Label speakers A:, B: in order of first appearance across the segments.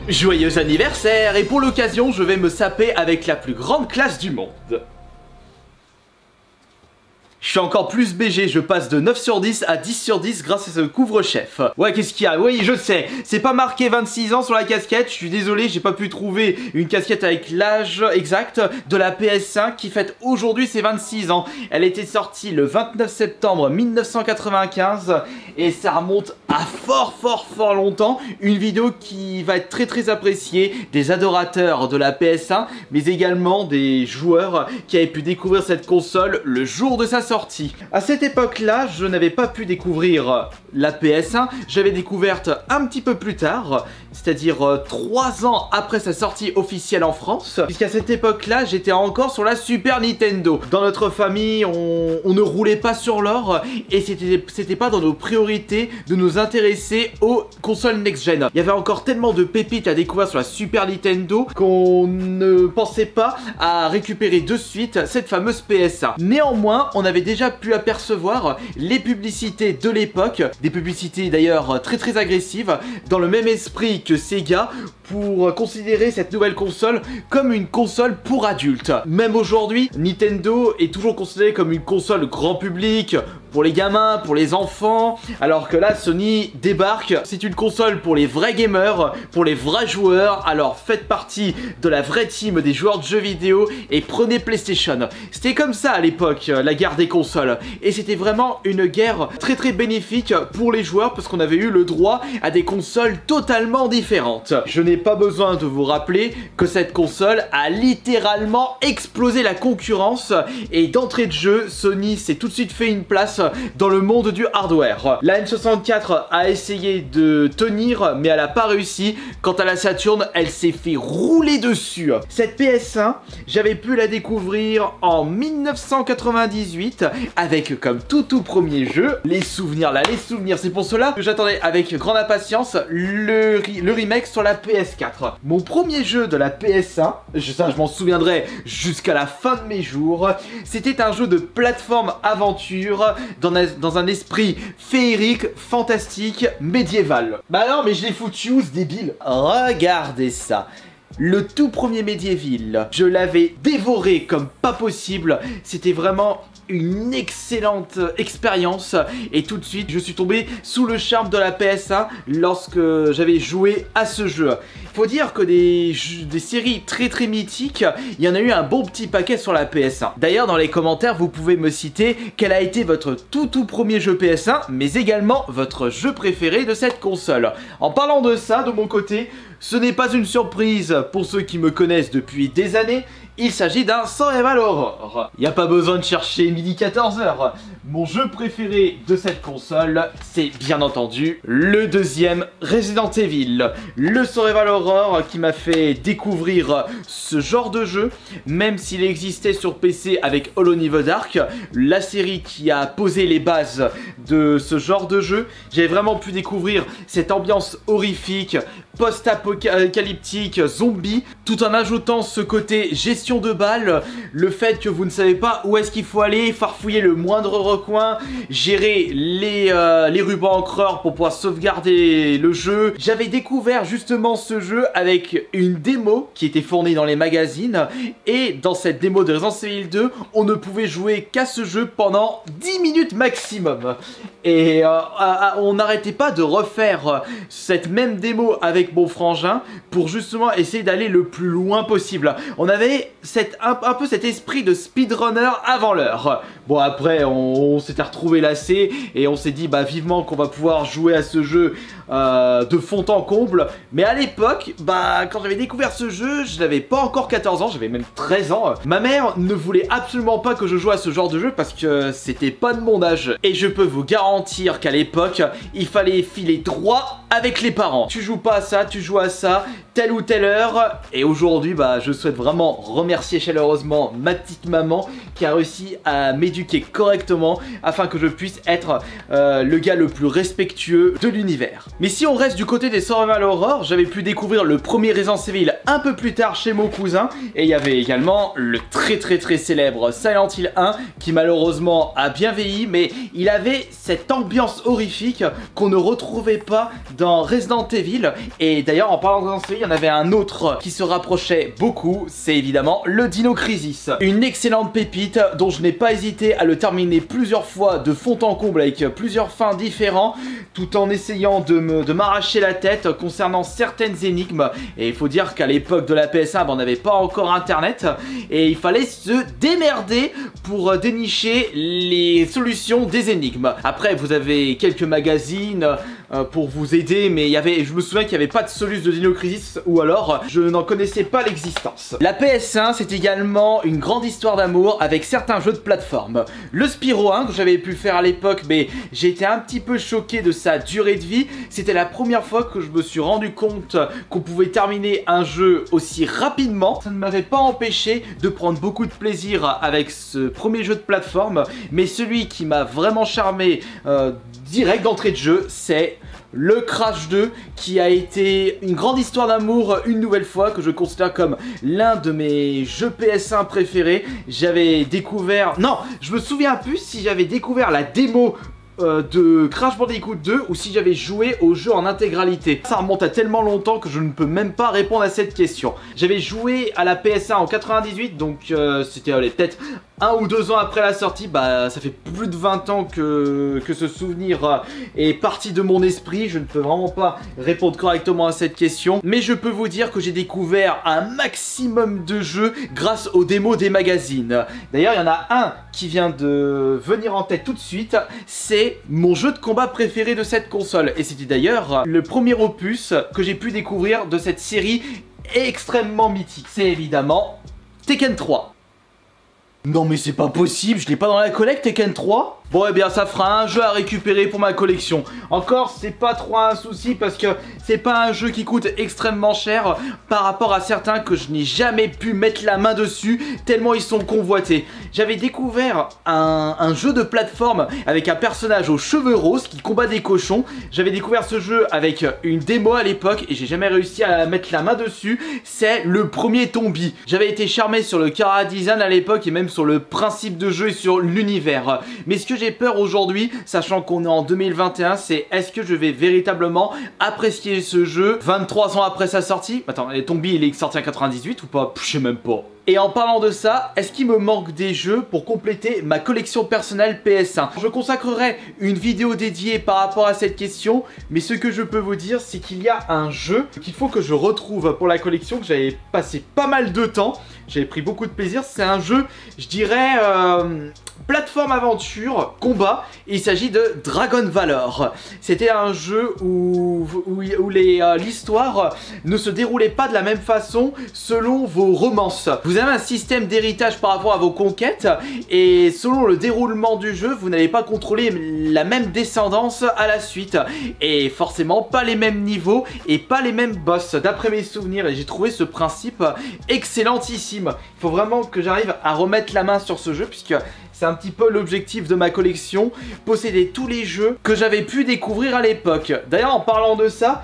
A: Joyeux anniversaire, et pour l'occasion, je vais me saper avec la plus grande classe du monde. Je suis encore plus BG, je passe de 9 sur 10 à 10 sur 10 grâce à ce couvre-chef. Ouais, qu'est-ce qu'il y a? Oui, je sais, c'est pas marqué 26 ans sur la casquette, je suis désolé, j'ai pas pu trouver une casquette avec l'âge exact de la PS5 qui fête aujourd'hui ses 26 ans. Elle était sortie le 29 septembre 1995 et ça remonte à fort longtemps. Une vidéo qui va être très appréciée des adorateurs de la PS1, mais également des joueurs qui avaient pu découvrir cette console le jour de sa sortie. À cette époque-là, je n'avais pas pu découvrir la PS1, j'avais découverte un petit peu plus tard, c'est-à-dire 3 ans après sa sortie officielle en France, puisqu'à cette époque-là, j'étais encore sur la Super Nintendo. Dans notre famille, on ne roulait pas sur l'or et c'était pas dans nos priorités de nous intéresser aux consoles next-gen. Il y avait encore tellement de pépites à découvrir sur la Super Nintendo qu'on ne pensait pas à récupérer de suite cette fameuse PS1. Néanmoins, on avait déjà pu apercevoir les publicités de l'époque, des publicités d'ailleurs très agressives, dans le même esprit que Sega, pour considérer cette nouvelle console comme une console pour adultes. Même aujourd'hui, Nintendo est toujours considérée comme une console grand public, pour les gamins, pour les enfants, alors que là Sony débarque, c'est une console pour les vrais gamers, pour les vrais joueurs, alors faites partie de la vraie team des joueurs de jeux vidéo et prenez PlayStation. C'était comme ça à l'époque, la guerre des consoles, et c'était vraiment une guerre très bénéfique pour les joueurs parce qu'on avait eu le droit à des consoles totalement différentes. Je n'ai pas besoin de vous rappeler que cette console a littéralement explosé la concurrence et d'entrée de jeu, Sony s'est tout de suite fait une place dans le monde du hardware. La N64 a essayé de tenir mais elle n'a pas réussi. Quant à la Saturn, elle s'est fait rouler dessus. Cette PS1, j'avais pu la découvrir en 1998 avec comme tout premier jeu, les souvenirs là, les souvenirs. C'est pour cela que j'attendais avec grande impatience le remake sur la PS4. Mon premier jeu de la PS1, je m'en souviendrai jusqu'à la fin de mes jours, c'était un jeu de plateforme aventure dans un esprit féerique, fantastique, médiéval. Bah non, mais je l'ai foutu, ce débile. Regardez ça. Le tout premier Medieval, je l'avais dévoré comme pas possible. C'était vraiment une excellente expérience et tout de suite je suis tombé sous le charme de la PS1 lorsque j'avais joué à ce jeu. Il faut dire que des séries très mythiques, il y en a eu un bon petit paquet sur la PS1. D'ailleurs dans les commentaires vous pouvez me citer quel a été votre tout premier jeu PS1 mais également votre jeu préféré de cette console. En parlant de ça, de mon côté, ce n'est pas une surprise pour ceux qui me connaissent depuis des années, il s'agit d'un Survival Horror. Il n'y a pas besoin de chercher midi 14h. Mon jeu préféré de cette console, c'est bien entendu le deuxième Resident Evil. Le Survival Horror qui m'a fait découvrir ce genre de jeu, même s'il existait sur PC avec Hollow Knight Dark, la série qui a posé les bases de ce genre de jeu. J'ai vraiment pu découvrir cette ambiance horrifique, post-apocalyptique, zombie, tout en ajoutant ce côté gestion de balles, le fait que vous ne savez pas où est-ce qu'il faut aller, farfouiller le moindre recoin, gérer les rubans encreurs pour pouvoir sauvegarder le jeu. J'avais découvert justement ce jeu avec une démo qui était fournie dans les magazines et dans cette démo de Resident Evil 2, on ne pouvait jouer qu'à ce jeu pendant 10 minutes maximum. Et on n'arrêtait pas de refaire cette même démo avec mon frangin pour justement essayer d'aller le plus loin possible. On avait un peu cet esprit de speedrunner avant l'heure. Bon après on s'était retrouvé lassé et on s'est dit bah vivement qu'on va pouvoir jouer à ce jeu de fond en comble. Mais à l'époque, bah quand j'avais découvert ce jeu, je n'avais pas encore 14 ans, j'avais même 13 ans. Ma mère ne voulait absolument pas que je joue à ce genre de jeu parce que c'était pas de mon âge. Et je peux vous garantir qu'à l'époque, il fallait filer droit avec les parents. Tu joues pas à ça, tu joues à ça, telle ou telle heure. Et aujourd'hui, bah je souhaite vraiment remercier chaleureusement ma petite maman qui a réussi à m'éduquer correctement afin que je puisse être le gars le plus respectueux de l'univers. Mais si on reste du côté des survival horror, j'avais pu découvrir le premier Resident Evil un peu plus tard chez mon cousin, et il y avait également le très célèbre Silent Hill 1 qui malheureusement a bien vieilli, mais il avait cette ambiance horrifique qu'on ne retrouvait pas dans Resident Evil. Et d'ailleurs, en parlant de Resident Evil, il y en avait un autre qui se rapprochait beaucoup, c'est évidemment le Dino Crisis. Une excellente pépite dont je n'ai pas hésité à le terminer plusieurs fois de fond en comble avec plusieurs fins différents, tout en essayant de m'arracher la tête concernant certaines énigmes. Et il faut dire qu'à l'époque de la PS1, on n'avait pas encore internet et il fallait se démerder pour dénicher les solutions des énigmes. Après, vous avez quelques magazines pour vous aider, mais je me souviens qu'il n'y avait pas de soluce de Dino Crisis, ou alors je n'en connaissais pas l'existence. La PS1, c'est également une grande histoire d'amour avec certains jeux de plateforme. Le Spyro 1 que j'avais pu faire à l'époque, mais j'ai été un petit peu choqué de sa durée de vie. C'était la première fois que je me suis rendu compte qu'on pouvait terminer un jeu aussi rapidement. Ça ne m'avait pas empêché de prendre beaucoup de plaisir avec ce premier jeu de plateforme, mais celui qui m'a vraiment charmé direct d'entrée de jeu, c'est le Crash 2, qui a été une grande histoire d'amour une nouvelle fois, que je considère comme l'un de mes jeux PS1 préférés. J'avais découvert... Non, je me souviens plus si j'avais découvert la démo de Crash Bandicoot 2 ou si j'avais joué au jeu en intégralité. Ça remonte à tellement longtemps que je ne peux même pas répondre à cette question. J'avais joué à la PS1 en 98, donc c'était peut-être 1 ou 2 ans après la sortie. Bah ça fait plus de 20 ans que ce souvenir est parti de mon esprit. Je ne peux vraiment pas répondre correctement à cette question, mais je peux vous dire que j'ai découvert un maximum de jeux grâce aux démos des magazines. D'ailleurs il y en a un qui vient de venir en tête tout de suite, c'est mon jeu de combat préféré de cette console, et c'était d'ailleurs le premier opus que j'ai pu découvrir de cette série extrêmement mythique. C'est évidemment Tekken 3. Non mais c'est pas possible, je l'ai pas dans la collecte Tekken 3. Bon eh bien ça fera un jeu à récupérer pour ma collection. Encore c'est pas trop un souci parce que c'est pas un jeu qui coûte extrêmement cher par rapport à certains que je n'ai jamais pu mettre la main dessus tellement ils sont convoités. J'avais découvert un jeu de plateforme avec un personnage aux cheveux roses qui combat des cochons. J'avais découvert ce jeu avec une démo à l'époque et j'ai jamais réussi à mettre la main dessus. C'est le premier Tombi. J'avais été charmé sur le chara design à l'époque et même sur le principe de jeu et sur l'univers. Mais ce que j'ai peur aujourd'hui, sachant qu'on est en 2021, c'est est-ce que je vais véritablement apprécier ce jeu 23 ans après sa sortie? Attends, Tombi il est sorti en 98 ou pas? Je sais même pas. Et en parlant de ça, est-ce qu'il me manque des jeux pour compléter ma collection personnelle PS1? Je consacrerai une vidéo dédiée par rapport à cette question, mais ce que je peux vous dire, c'est qu'il y a un jeu qu'il faut que je retrouve pour la collection, que j'avais passé pas mal de temps, j'avais pris beaucoup de plaisir. C'est un jeu, je dirais, plateforme aventure, combat. Il s'agit de Dragon Valor. C'était un jeu où l'histoire ne se déroulait pas de la même façon selon vos romances. Vous avez un système d'héritage par rapport à vos conquêtes et selon le déroulement du jeu, vous n'allez pas contrôler la même descendance à la suite. Et forcément pas les mêmes niveaux et pas les mêmes boss d'après mes souvenirs. Et j'ai trouvé ce principe excellentissime. Il faut vraiment que j'arrive à remettre la main sur ce jeu puisque c'est un petit peu l'objectif de ma collection, posséder tous les jeux que j'avais pu découvrir à l'époque. D'ailleurs en parlant de ça,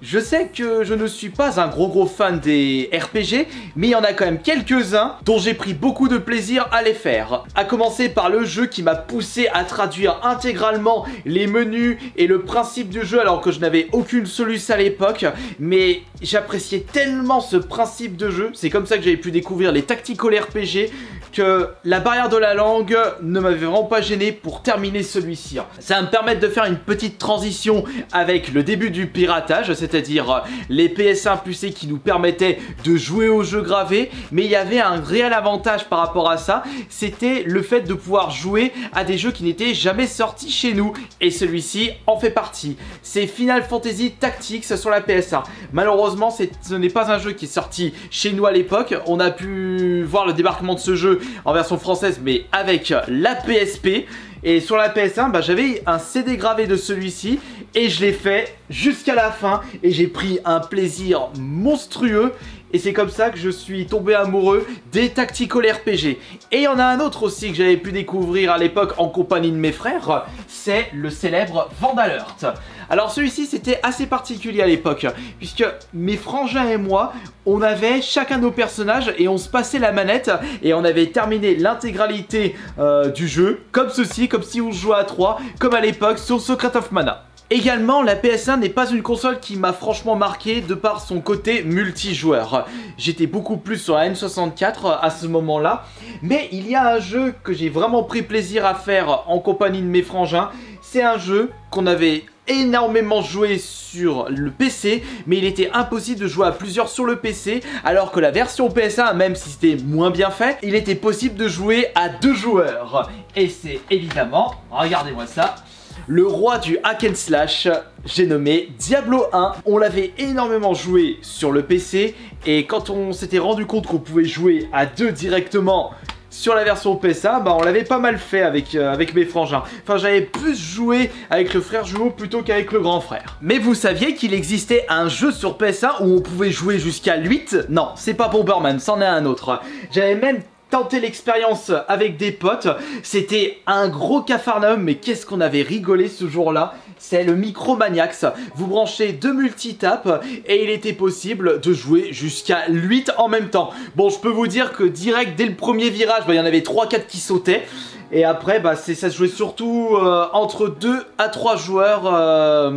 A: je sais que je ne suis pas un gros fan des RPG, mais il y en a quand même quelques-uns dont j'ai pris beaucoup de plaisir à les faire. À commencer par le jeu qui m'a poussé à traduire intégralement les menus et le principe du jeu alors que je n'avais aucune solution à l'époque, mais j'appréciais tellement ce principe de jeu, c'est comme ça que j'avais pu découvrir les tactical RPG, que la barrière de la langue ne m'avait vraiment pas gêné pour terminer celui-ci. Ça va me permettre de faire une petite transition avec le début du piratage, c'est-à-dire les PS1 +C qui nous permettaient de jouer aux jeux gravés, mais il y avait un réel avantage par rapport à ça, c'était le fait de pouvoir jouer à des jeux qui n'étaient jamais sortis chez nous, et celui-ci en fait partie. C'est Final Fantasy Tactics sur la PS1. Malheureusement, ce n'est pas un jeu qui est sorti chez nous à l'époque. On a pu voir le débarquement de ce jeu en version française, mais avec la PSP. Et sur la PS1, j'avais un CD gravé de celui-ci et je l'ai fait jusqu'à la fin et j'ai pris un plaisir monstrueux. et c'est comme ça que je suis tombé amoureux des tactical RPG. Et il y en a un autre aussi que j'avais pu découvrir à l'époque en compagnie de mes frères, c'est le célèbre Vandalurt. Alors celui-ci c'était assez particulier à l'époque, puisque mes frangins et moi, on avait chacun nos personnages et on se passait la manette et on avait terminé l'intégralité du jeu, comme ceci, comme si on jouait à 3, comme à l'époque sur Secret of Mana. Également, la PS1 n'est pas une console qui m'a franchement marqué de par son côté multijoueur. J'étais beaucoup plus sur la N64 à ce moment-là, mais il y a un jeu que j'ai vraiment pris plaisir à faire en compagnie de mes frangins. C'est un jeu qu'on avait énormément joué sur le PC, mais il était impossible de jouer à plusieurs sur le PC, alors que la version PS1, même si c'était moins bien fait, il était possible de jouer à 2 joueurs. Et c'est évidemment, regardez-moi ça, le roi du hack and slash, j'ai nommé Diablo 1. On l'avait énormément joué sur le PC, et quand on s'était rendu compte qu'on pouvait jouer à 2 directement sur la version PS1, bah on l'avait pas mal fait avec mes frangins. Enfin, j'avais plus joué avec le frère jumeau plutôt qu'avec le grand frère. Mais vous saviez qu'il existait un jeu sur PS1 où on pouvait jouer jusqu'à 8? Non, c'est pas Bomberman, c'en est un autre. J'avais même tenté l'expérience avec des potes. C'était un gros capharnaüm, mais qu'est-ce qu'on avait rigolé ce jour-là. C'est le Micromaniacs. Vous branchez 2 multitapes et il était possible de jouer jusqu'à 8 en même temps. Bon, je peux vous dire que direct dès le premier virage, bah, il y en avait 3-4 qui sautaient. Et après, bah, ça se jouait surtout entre 2 à 3 joueurs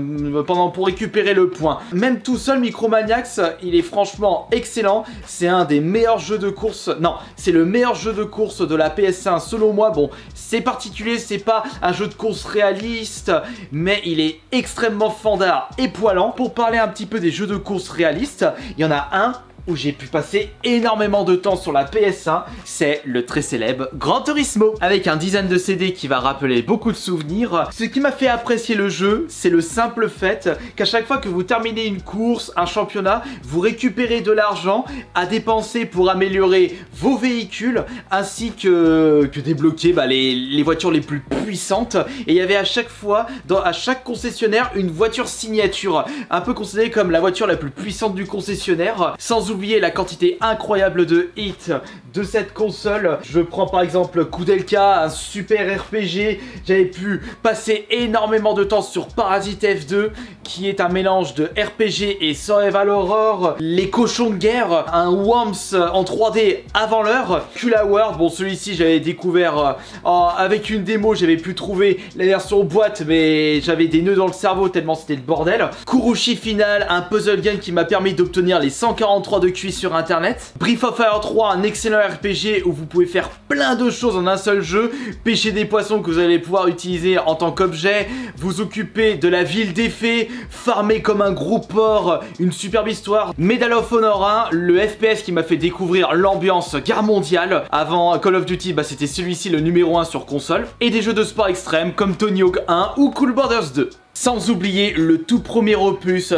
A: pour récupérer le point. Même tout seul, Micromaniacs, il est franchement excellent. C'est un des meilleurs jeux de course. Non, c'est le meilleur jeu de course de la PS1 selon moi. Bon, c'est particulier, c'est pas un jeu de course réaliste, mais il est extrêmement fandard et poilant. Pour parler un petit peu des jeux de course réalistes, il y en a un où j'ai pu passer énormément de temps sur la PS1, c'est le très célèbre Gran Turismo, avec un design de CD qui va rappeler beaucoup de souvenirs. Ce qui m'a fait apprécier le jeu, c'est le simple fait qu'à chaque fois que vous terminez une course, un championnat, vous récupérez de l'argent à dépenser pour améliorer vos véhicules, ainsi que débloquer les voitures les plus puissantes. Et il y avait à chaque fois, à chaque concessionnaire, une voiture signature, un peu considérée comme la voiture la plus puissante du concessionnaire, sans oublier la quantité incroyable de hits de cette console. Je prends par exemple Koudelka, un super RPG. J'avais pu passer énormément de temps sur Parasite F2, qui est un mélange de RPG et Survival Horror. Les cochons de guerre, un Worms en 3D avant l'heure. Kula World, bon celui-ci j'avais découvert avec une démo, j'avais pu trouver la version boîte, mais j'avais des nœuds dans le cerveau tellement c'était le bordel. Kurushi Final, un puzzle game qui m'a permis d'obtenir les 143 de QI sur internet. Breath of Fire 3, un excellent RPG où vous pouvez faire plein de choses en un seul jeu. Pêcher des poissons que vous allez pouvoir utiliser en tant qu'objet, vous occuper de la ville des fées, farmer comme un gros porc, une superbe histoire. Medal of Honor 1, le FPS qui m'a fait découvrir l'ambiance guerre mondiale. Avant Call of Duty, bah, c'était celui-ci le numéro 1 sur console. Et des jeux de sport extrême comme Tony Hawk 1 ou Cool Borders 2. Sans oublier le tout premier opus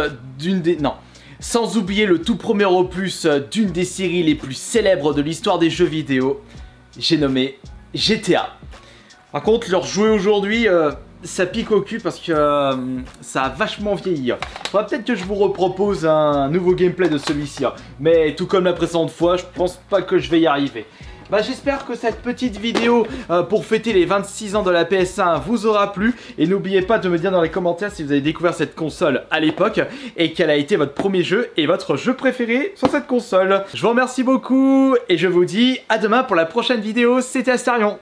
A: Sans oublier le tout premier opus d'une des séries les plus célèbres de l'histoire des jeux vidéo, j'ai nommé GTA. Par contre, leur jouer aujourd'hui, ça pique au cul parce que ça a vachement vieilli. Faudra peut-être que je vous repropose un nouveau gameplay de celui-ci. Mais tout comme la précédente fois, je pense pas que je vais y arriver. Bah, j'espère que cette petite vidéo pour fêter les 26 ans de la PS1 vous aura plu. Et n'oubliez pas de me dire dans les commentaires si vous avez découvert cette console à l'époque et quel a été votre premier jeu et votre jeu préféré sur cette console. Je vous remercie beaucoup et je vous dis à demain pour la prochaine vidéo. C'était Astarion.